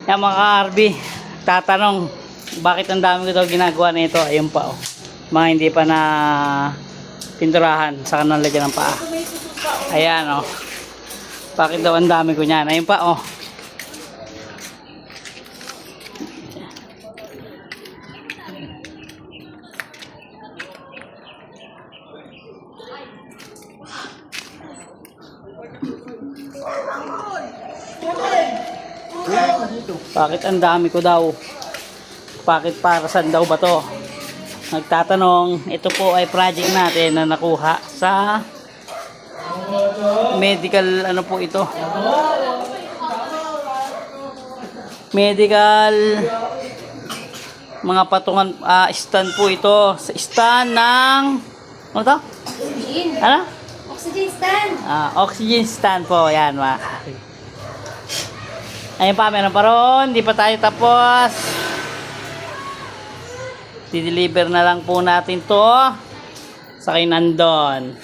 Yan mga ka-RB, tatanong, bakit ang dami ko daw ginagawa nito? Ayun pa oh. Mga hindi pa na pinturahan sa kanang lagyan ng paa. Ayan oh. Bakit daw ang dami ko niyan? Ayun pa oh. Bakit ang dami ko daw? Bakit para saan daw ba to? Nagtatanong, ito po ay project natin na nakuha sa medical, ano po ito? Medical mga patungan, stand po ito. Sa stand ng, ano to? Oxygen. Ano? Oxygen stand. Oxygen stand po, yan mga. Ayun pa, meron pa ron. Hindi pa tayo tapos. I-deliver na lang po natin to sa kay nandun.